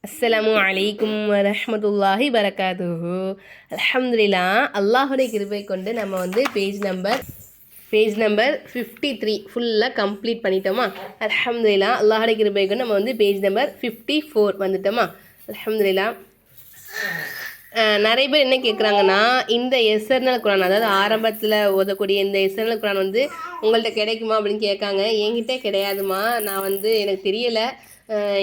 அஸ்ஸலாமு அலைக்கும் வரஹ்மத்துல்லாஹி வரகாத்துஹு. அல்ஹம்துலில்லா, அல்லாஹுடைய கிருபை கொண்டு நம்ம வந்து பேஜ் நம்பர் 53 ஃபுல்லாக கம்ப்ளீட் பண்ணிட்டோமா. அல்ஹம்துலில்லா, அல்லாஹுடைய கிருபை கொண்டு நம்ம வந்து பேஜ் நம்பர் 54 வந்துட்டோமா. அல்ஹம்துலில்லா. நிறைய பேர் என்ன கேட்குறாங்கன்னா, இந்த எஸ்எர்னல் குரான், அதாவது ஆரம்பத்தில் ஓதக்கூடிய இந்த எஸ்எர்னல் குரான் வந்து உங்கள்கிட்ட கிடைக்குமா அப்படின்னு கேட்காங்க. என்கிட்ட கிடையாதுமா, நான் வந்து எனக்கு தெரியலை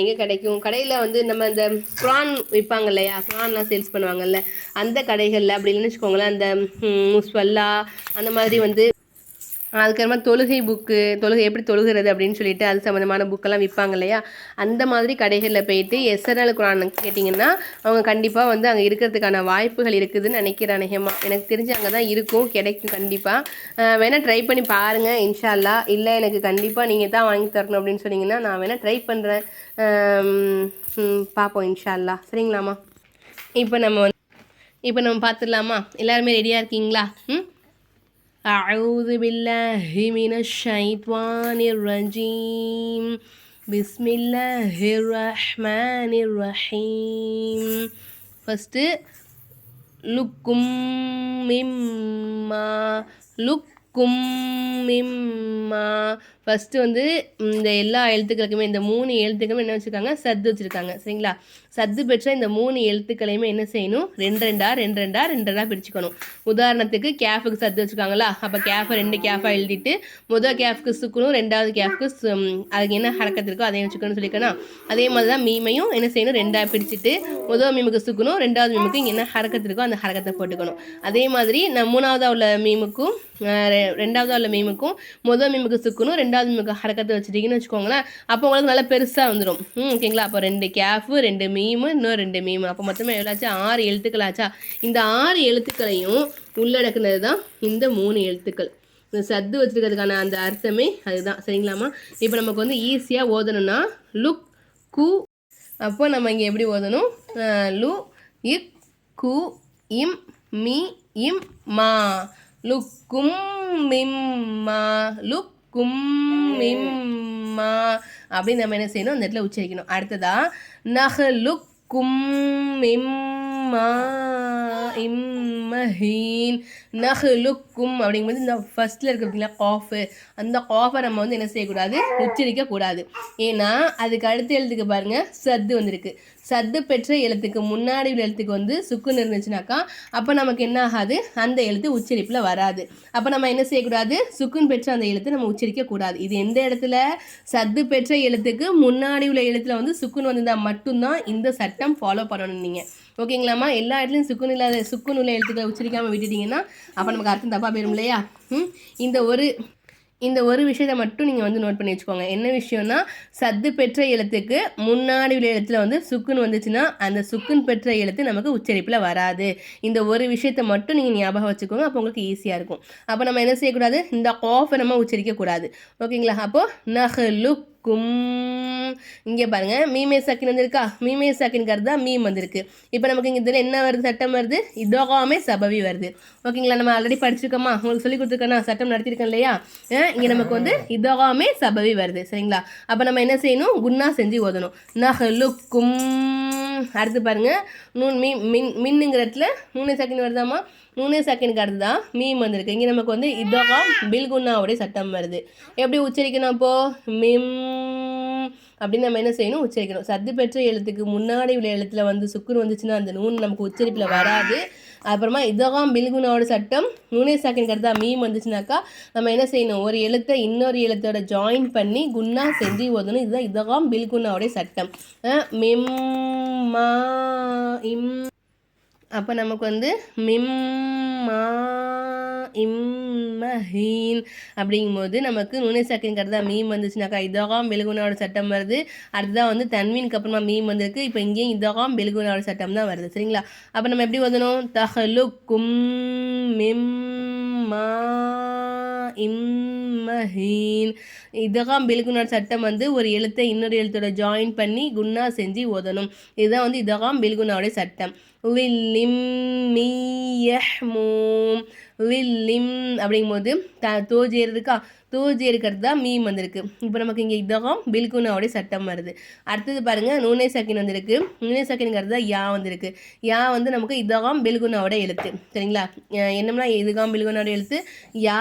எங்கே கிடைக்கும். கடையில் வந்து நம்ம இந்த குரான் விற்பாங்க இல்லையா, குரான்லாம் சேல்ஸ் பண்ணுவாங்கல்ல, அந்த கடைகளில் அப்படி இல்லைன்னு வச்சுக்கோங்களேன், அந்த முஸ்வல்லா அந்த மாதிரி வந்து அதுக்கப்புறமா தொழுகை தொழுகை எப்படி தொழுகிறது அப்படின்னு சொல்லிட்டு அது சம்மந்தமான புக்கெல்லாம் விற்பாங்க இல்லையா, அந்த மாதிரி கடைகளில் போயிட்டு எஸ்எர்எல் குரான் கேட்டிங்கன்னா அவங்க கண்டிப்பாக வந்து அங்கே இருக்கிறதுக்கான வாய்ப்புகள் இருக்குதுன்னு நினைக்கிறேன். அநேகமாக எனக்கு தெரிஞ்சு அங்கே தான் இருக்கும், கிடைக்கும் கண்டிப்பாக. வேணால் ட்ரை பண்ணி பாருங்கள் இன்ஷா அல்லாஹ். இல்லை எனக்கு கண்டிப்பாக நீங்கள் தான் வாங்கி தரணும் அப்படின்னு சொன்னீங்கன்னா நான் வேணால் ட்ரை பண்ணுறேன். பார்ப்போம் இன்ஷா அல்லாஹ். சரிங்களாம்மா? இப்போ நம்ம பார்த்துடலாமா? எல்லாருமே ரெடியாக இருக்கீங்களா? أعوذ بالله من الشيطان الرجيم. بسم الله الرحمن الرحيم. First, لكم مما ஃபஸ்ட்டு வந்து இந்த எல்லா எழுத்துக்களுக்குமே, இந்த 3 எழுத்துக்களுமே என்ன வச்சுருக்காங்க, சத்து வச்சுருக்காங்க. சரிங்களா? சத்து பெற்ற இந்த 3 எழுத்துக்களையுமே என்ன செய்யணும், ரெண்டு பிரிச்சுக்கணும். உதாரணத்துக்கு கேஃபுக்கு சத்து வச்சுருக்காங்களா, அப்போ கேஃபை 2 கேஃபாக எழுதிட்டு முதல் கேஃப்க்கு சுக்கணும், 2வது கேஃப்க்கு அதுக்கு என்ன ஹரக்கத்து இருக்கோ அதையும் வச்சுக்கணும்னு சொல்லிக்கணும். அதே மாதிரி தான் மீமையும் என்ன செய்யணும், 2ஆக பிரிச்சுட்டு முதல் மீமுக்கு சுக்கணும், 2வது மீமுக்கு இங்கே என்ன ஹரக்கத்து இருக்கோ அந்த ஹரக்கத்தை போட்டுக்கணும். அதே மாதிரி நான் 3ஆவதாக உள்ள மீமுக்கும் 2ஆவதாக உள்ள மீமுக்கும் முதல் மீமுக்கு சுக்கணும், 2வது மீமுக்கு ஹரக்கத்தை வச்சுட்டிங்கன்னு வச்சுக்கோங்களேன். அப்போ உங்களுக்கு நல்லா பெருசாக வந்துடும். ஓகேங்களா? அப்போ 2 கேஃபு, 2 மீமு, இன்னும் 2 மீமு, அப்போ மொத்தமாக எவ்வளோச்சா, 6 எழுத்துக்கள் ஆச்சா. இந்த 6 எழுத்துக்களையும் உள்ளடக்குனது தான் இந்த 3 எழுத்துக்கள். இந்த சத்து வச்சுருக்கிறதுக்கான அந்த அர்த்தமே அதுதான். சரிங்களாம்மா? இப்போ நமக்கு வந்து ஈஸியாக ஓதணும்னா லுக் கு, அப்போ நம்ம இங்கே எப்படி ஓதணும், லு இக் கு இம் மீ இம் மா, லுக்கும் மிம்மா, லுக்கும் மிம்மா அப்படின்னு நம்ம என்ன செய்யணும், அந்த இடத்துல உச்சரிக்கணும். அடுத்ததா நஹ்லுக்கும் மிம்மா இம்மஹீன், நஹ்லுக்கும் அப்படிங்கும்போது இந்த ஃபர்ஸ்ட்டில் இருக்கிறதுங்களா காஃபு, அந்த காஃபை நம்ம வந்து என்ன செய்யக்கூடாது, உச்சரிக்கக்கூடாது. ஏன்னா அதுக்கு அடுத்த எழுத்துக்கு பாருங்கள் சத்து வந்திருக்கு. சத்து பெற்ற எழுத்துக்கு முன்னாடி உள்ள எழுத்துக்கு வந்து சுக்குன்னு இருந்துச்சுனாக்கா அப்போ நமக்கு என்ன ஆகாது, அந்த எழுத்து உச்சரிப்பில் வராது. அப்போ நம்ம என்ன செய்யக்கூடாது, சுக்குன் பெற்ற அந்த எழுத்து நம்ம உச்சரிக்கக்கூடாது. இது எந்த இடத்துல, சத்து பெற்ற எழுத்துக்கு முன்னாடி உள்ள எழுத்துல வந்து சுக்குன் வந்திருந்தால் மட்டும்தான் இந்த சட்டம் ஃபாலோ பண்ணணும் நீங்கள். ஓகேங்களாம்மா? எல்லா இடத்துலையும் சுக்குன் உள்ள எழுத்துக்களை உச்சரிக்காமல் விட்டுட்டிங்கன்னா அப்போ நமக்கு அர்த்தம் தப்பாக போயிடும் இல்லையா? இந்த ஒரு விஷயத்தை மட்டும் நீங்கள் வந்து நோட் பண்ணி வச்சுக்கோங்க. என்ன விஷயம்னா, சத்து பெற்ற எழுத்துக்கு முன்னாடி உள்ள எழுத்துல வந்து சுக்குன் வந்துச்சுன்னா அந்த சுக்குன் பெற்ற எழுத்து நமக்கு உச்சரிப்பில் வராது. இந்த ஒரு விஷயத்தை மட்டும் நீங்கள் ஞாபகம் வச்சுக்கோங்க, அப்போ உங்களுக்கு ஈஸியாக இருக்கும். அப்போ நம்ம என்ன செய்யக்கூடாது, இந்த காஃபை நம்ம உச்சரிக்கக்கூடாது. ஓகேங்களா? அப்போது நஹ்லுக்கும், இங்கே பாருங்கள் மீமே சக்கின் வந்திருக்கா, மீமே சக்கின்கிறது தான் மீம் வந்திருக்கு. இப்போ நமக்கு இங்கே இதில் என்ன வருது, சட்டம் வருது, இதோகாமே சபவி வருது. ஓகேங்களா? நம்ம ஆல்ரெடி படிச்சிருக்கோமா, உங்களுக்கு சொல்லி கொடுத்துருக்கேன்னா, சட்டம் நடத்திருக்கேன் இல்லையா? இங்கே நமக்கு வந்து இதோகாமே சபவி வருது. சரிங்களா? அப்போ நம்ம என்ன செய்யணும், குன்னா செஞ்சு ஓதணும். நஹ்லுக்கும். அடுத்து பாருங்கள் நூன் மின்னுங்கிற இடத்துல 3 செகண்ட் வருதாமா, 3 செகண்டுக்கு அடுத்து தான் மீம் வந்திருக்கு. இங்கே நமக்கு வந்து இதோகாம் பில்குன்னாவுடைய சட்டம் வருது. எப்படி உச்சரிக்கணும், அப்போது மிம் அப்படின்னு நம்ம என்ன செய்யணும், உச்சரிக்கணும். சத்து பெற்ற எழுத்துக்கு முன்னாடி உள்ள எழுத்துல வந்து சுக்குன் வந்துச்சுன்னா அந்த நூன் நமக்கு உச்சரிப்பில் வராது. அப்புறமா இதகாம் பில்குனாவோட சட்டம் 3 செகண்ட் அடுத்தா மீம் வந்துச்சுனாக்கா நம்ம என்ன செய்யணும், ஒரு எழுத்தை இன்னொரு எழுத்தோட ஜாயின் பண்ணி குன்னா செஞ்சு ஓதணும். இதுதான் இதகாம் பில்குனாவோடைய சட்டம். மிம்மா இம், அப்போ நமக்கு வந்து மிம்மா இம்மஹீன் அப்படிங்கும்போது நமக்கு 3 செகண்ட் தான் மீம் வந்துச்சுனாக்கா இதகாம் பெலுகுனாவோட சட்டம் வருது. அடுத்ததான் வந்து தன்வீனுக்கு அப்புறமா மீம் வந்திருக்கு. இப்போ இங்கேயும் இதகாம் பெலுகுனாவோட சட்டம் தான் வருது. சரிங்களா? அப்போ நம்ம எப்படி ஓதணும், தஹ்லுக்கும் மிம்மா இம்மஹீன். இதகாம் பெலுகுனாவோட சட்டம் வந்து ஒரு எழுத்தை இன்னொரு எழுத்தோட ஜாயின் பண்ணி குன்னா செஞ்சு ஓதணும். இதுதான் வந்து இதகாம் பெலுகுனாவோட சட்டம். லிம் மீ யஹ்மூம், லிம் அப்படிங்கும்போது தோஜேர் இருக்கா, தோஜேருக்கிறது தான் மீம் வந்திருக்கு. இப்போ நமக்கு இங்கே இதகம் பில்குனாவுடைய சட்டம் வருது. அடுத்தது பாருங்கள் நூனே சக்கின் வந்திருக்கு. நூனே சக்கின்ங்கிறது தான் யா வந்திருக்கு. யா வந்து நமக்கு இதகம் பில்குனாவோட எழுத்து. சரிங்களா, என்னம்னா இதுகாம் பில்குனாவோட எழுத்து யா,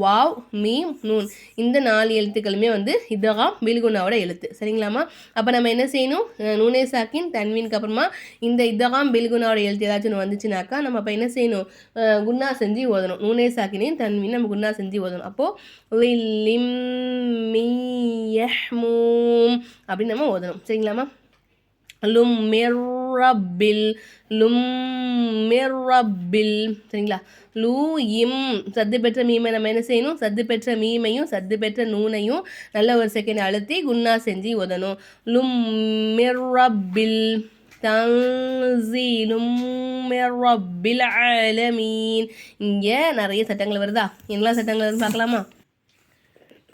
வாவ், மீம், நூன். இந்த 4 எழுத்துக்களுமே வந்து இதகம் பில்குனாவோட எழுத்து. சரிங்களாமா, அப்போ நம்ம என்ன செய்யணும், நூனே சாக்கின் தன்வீனுக்கு அப்புறமா இந்த இதகம் பில்குனாவோட எழுத்து ஏதாச்சும் ஒன்று வந்துச்சுனாக்கா நம்ம அப்போ என்ன செய்யணும், குன்னா செஞ்சு ஓதணும். நூனே சாக்கினையும் தன்வீன் நம்ம குன்னா செஞ்சு ஓதணும். அப்போது லிம் மியஹ்மூம் அப்படின்னு நம்ம ஓதணும். சரிங்களாமா, லும் மிர்ரபில், லும் மிர்ரபில். சரிங்களா, லூ இம் சத்து பெற்ற மீமை நம்ம என்ன செய்யணும், சத்து பெற்ற மீமையும் சத்து பெற்ற நூனையும் நல்ல ஒரு செகண்ட் அழுத்தி குன்னா செஞ்சு ஓதணும். லும் மிர்ரபில் தன்சீலும் மிர் ரப்பில் ஆலமீன். இங்கே நிறைய சட்டங்கள் வருதா, என்னெல்லாம் சட்டங்கள் வருது பார்க்கலாமா.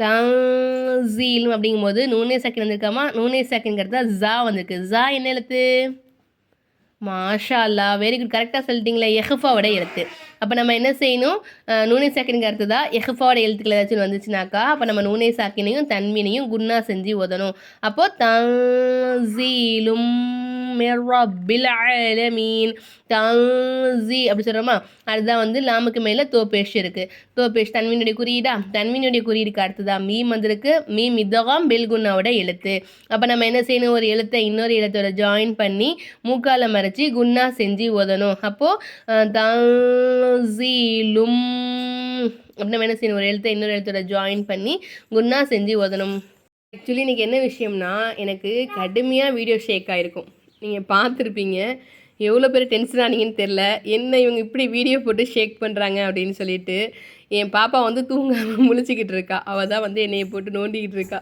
தன்சீலும் அப்படிங்கும்போது நூனே செகண்ட் வந்திருக்காமா, நூனே செகண்ட்ங்கிறது ஜா வந்திருக்கு. ஜா என்ன எழுத்து, மாஷா அல்லா, வெரி குட், கரெக்டாக சொல்லிட்டீங்களே, எஹ்ஃபாவோட எழுத்து. அப்போ நம்ம என்ன செய்யணும், நூனே சாக்கினுக்கு அடுத்து தான் எஹ்ஃபாவோட எழுத்துக்கள் ஏதாச்சும் வந்துச்சுனாக்கா அப்போ நம்ம நூனே சாக்கினையும் தன்மீனையும் குன்னா செஞ்சு ஓதணும். அப்போது தன்சீலும் மிர் ரப்பில் ஆலமீன், தன்சி அப்படி சொல்கிறோமா. அதுதான் வந்து லாமுக்கு மேலே தோப்பேஷ் இருக்குது. தோப்பேஷ் தன்மீனுடைய குறியீடா, தன்மீனுடைய குறியீடுக்கு அடுத்துதான் மீம் வந்திருக்கு. மீம் இதகாம் பில்குன்னாவோட எழுத்து. அப்போ நம்ம என்ன செய்யணும், ஒரு எழுத்தை இன்னொரு எழுத்தோட ஜாயின் பண்ணி மூக்கால மறைச்சி குன்னா செஞ்சு ஓதணும். அப்போது தன்சீலும் அப்படி நம்ம என்ன செய்யணும், ஒரு எழுத்தை இன்னொரு எழுத்தோட ஜாயின் பண்ணி குன்னா செஞ்சு ஓதணும். ஆக்சுவலி இன்றைக்கி என்ன விஷயம்னா, எனக்கு கடுமையாக வீடியோ ஷேக் ஆகிருக்கும். நீங்கள் பார்த்துருப்பீங்க, எவ்வளோ பேர் டென்ஷன் ஆனீங்கன்னு தெரில. என்ன இவங்க இப்படி வீடியோ போட்டு ஷேக் பண்ணுறாங்க அப்படின்னு சொல்லிட்டு என் பாப்பா வந்து தூங்காமல் முழிச்சிக்கிட்டு இருக்கா. அவள் தான் வந்து என்னையை போட்டு நோண்டிக்கிட்டு இருக்கா.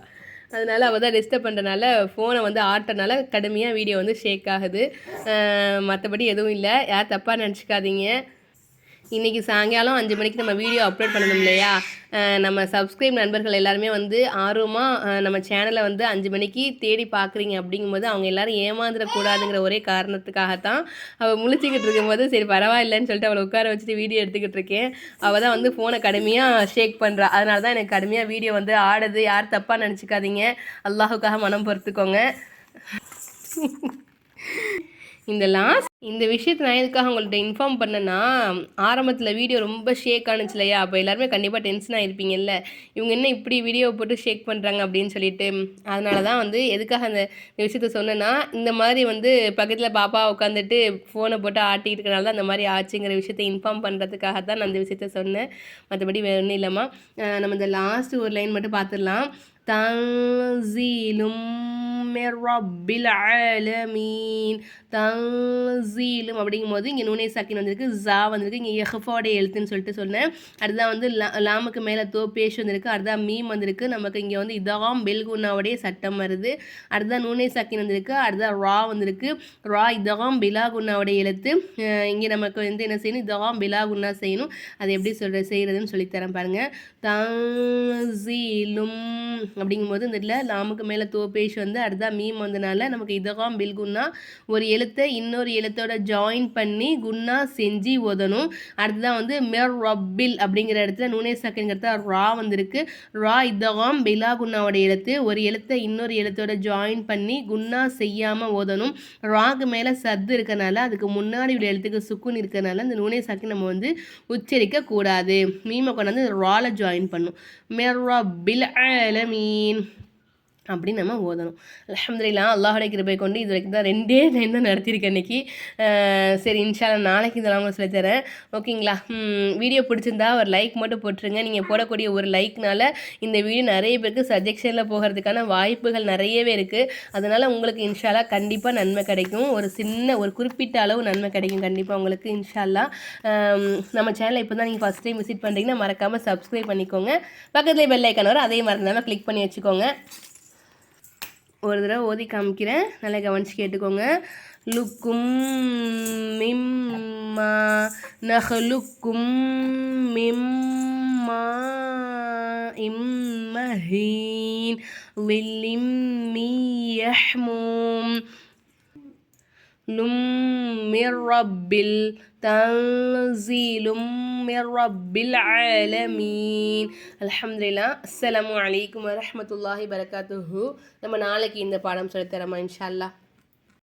அதனால் அவள் தான் டிஸ்டர்ப் பண்ணுறனால ஃபோனை வந்து ஆட்டனால கடுமையாக வீடியோ வந்து ஷேக் ஆகுது. மற்றபடி எதுவும் இல்லை, யார் தப்பாக நினச்சிக்காதீங்க. இன்றைக்கி சாயங்காலம் 5 மணிக்கு நம்ம வீடியோ அப்லோட் பண்ணணும் இல்லையா. நம்ம சப்ஸ்கிரைப் நண்பர்கள் எல்லாருமே வந்து ஆர்வமாக நம்ம சேனலை வந்து 5 மணிக்கு தேடி பார்க்குறீங்க. அப்படிங்கும்போது அவங்க எல்லோரும் ஏமாந்துடக்கூடாதுங்கிற ஒரே காரணத்துக்காகத்தான் அவள் முழிச்சிக்கிட்டு இருக்கும்போது சரி பரவாயில்லைன்னு சொல்லிட்டு அவளை உட்கார வச்சுட்டு வீடியோ எடுத்துக்கிட்டு இருக்கேன். அவள் தான் வந்து ஃபோனை கடுமையாக ஷேக் பண்ணுறா. அதனால தான் எனக்கு கடுமையாக வீடியோ வந்து ஆடுது. யார் தப்பாக நினச்சிக்காதீங்க, அல்லாஹுக்காக மனம் பொறுத்துக்கோங்க. இந்த விஷயத்தை நான் எதுக்காக உங்கள்கிட்ட இன்ஃபார்ம் பண்ணேன்னா, ஆரம்பத்தில் வீடியோ ரொம்ப ஷேக் ஆனிச்சு இல்லையா, அப்போ எல்லாருமே கண்டிப்பாக டென்ஷன் ஆகிருப்பீங்கல்ல, இவங்க என்ன இப்படி வீடியோ போட்டு ஷேக் பண்ணுறாங்க அப்படின்னு சொல்லிட்டு. அதனால தான் வந்து எதுக்காக இந்த விஷயத்த சொன்னேன்னா, இந்த மாதிரி வந்து பக்கத்தில் பாப்பா உட்காந்துட்டு ஃபோனை போட்டு ஆட்டிகிட்டு இருக்கனால தான் அந்த மாதிரி ஆச்சுங்கிற விஷயத்தை இன்ஃபார்ம் பண்ணுறதுக்காக தான் நான் இந்த விஷயத்த சொன்னேன். மற்றபடி வேறு ஒன்றும் இல்லைம்மா. நம்ம இந்த லாஸ்ட் ஒரு லைன் மட்டும் பார்த்துடலாம். தன்சீலும் மிர் ரப்பில் ஆலமீன். தன்சீலும் அப்படிங்கும்போது இங்கே நூனே சாக்கின் வந்திருக்கு, ஜா வந்திருக்கு, இங்கே எஹ்ஃபாவோடைய எழுத்துன்னு சொல்லிட்டு சொன்னேன். அதுதான் வந்து லாமுக்கு மேலே பேஷ் வந்திருக்கு. அதுதான் மீம் வந்திருக்கு. நமக்கு இங்கே வந்து இதகாம் பில்குன்னாவுடைய சட்டம் வருது. அதுதான் நூனே சாக்கின் வந்திருக்கு. அதுதான் ரா வந்திருக்கு. ரா இதகாம் பிலாகுன்னாவுடைய எழுத்து. இங்கே நமக்கு வந்து என்ன செய்யணும், இதகாம் பிலாகுன்னா செய்யணும். அது எப்படி செய்கிறதுன்னு சொல்லித்தரேன் பாருங்கள். தன்சீலும் அப்படிங்கும்போது இந்த இடத்துல லாமுக்கு மேலே பேஷ் வந்து அதுதான் மீம் வந்தனால நமக்கு இதகாம் பில்குன்னா ஒரு எழுத்தை இன்னொரு எழுத்தோட ஜாயின் பண்ணி குன்னா செஞ்சு ஓதணும். அடுத்ததான் வந்து மிர் ரப்பில் அப்படிங்கிற இடத்துல நூனே சாக்கின்ங்கிறத ரா வந்திருக்கு. ரா இதகாம் பிலா குன்னாவோட எழுத்து. ஒரு எழுத்தை இன்னொரு எழுத்தோட ஜாயின் பண்ணி குன்னா செய்யாமல் ஓதணும். ராக்கு மேலே சத்து இருக்கனால அதுக்கு முன்னாடி உள்ள எழுத்துக்கு சுக்குன் இருக்கனால இந்த நூனே சாக்கின் நம்ம வந்து உச்சரிக்க கூடாது. மீமை கொண்டாந்து ரால ஜாயின் பண்ணும். மிர் ரப்பில் ஆலமீன் அப்படின்னு நம்ம ஓதணும். அல்ஹம்துலில்லாஹ், அல்லாஹுடைய கிருபை கொண்டு இது வரைக்கும் தான் 2 லைன் தான் நடத்தியிருக்கேன் இன்றைக்கி. சரி இன்ஷா அல்லாஹ் நாளைக்கு இதெல்லாம் உங்களுக்கு சொல்லித்தரேன். ஓகேங்களா. வீடியோ பிடிச்சிருந்தா ஒரு லைக் மட்டும் போட்டுருங்க. நீங்கள் போடக்கூடிய ஒரு லைக்னால இந்த வீடியோ நிறைய பேருக்கு சஜெக்ஷனில் போகிறதுக்கான வாய்ப்புகள் நிறையவே இருக்குது. அதனால் உங்களுக்கு இன்ஷா அல்லாஹ் கண்டிப்பாக நன்மை கிடைக்கும். ஒரு குறிப்பிட்ட அளவு நன்மை கிடைக்கும் கண்டிப்பாக உங்களுக்கு இன்ஷா அல்லாஹ். நம்ம சேனலை இப்போ தான் நீங்கள் ஃபஸ்ட் டைம் விசிட் பண்ணுறீங்கன்னா மறக்காமல் சப்ஸ்கிரைப் பண்ணிக்கோங்க. பக்கத்துலேயே பெல் ஐக்கான் வரும், அதையும் மறந்துடாமல் கிளிக் பண்ணி வச்சுக்கோங்க. ஒரு தடவை ஓதி காமிக்கிறேன், நல்லா கவனிச்சு கேட்டுக்கோங்க. லுக்கும் மிம்மா நஹ்லுக்கும் மிம்மா இம்மஹீன் லில்லிம் மியஹ்மூம் மிர் ரப்பில் தன்சீலும் மிர் ரப்பில் ஆலமீன். அல்ஹம்துலில்லாஹ். அஸ்ஸலாமு அலைக்கும் வரஹ்மத்துல்லாஹி பரகாத்துஹு. நம்ம நாளைக்கு இந்த பாடம் சொல்லித்தரமா இன்ஷா அல்லாஹ்.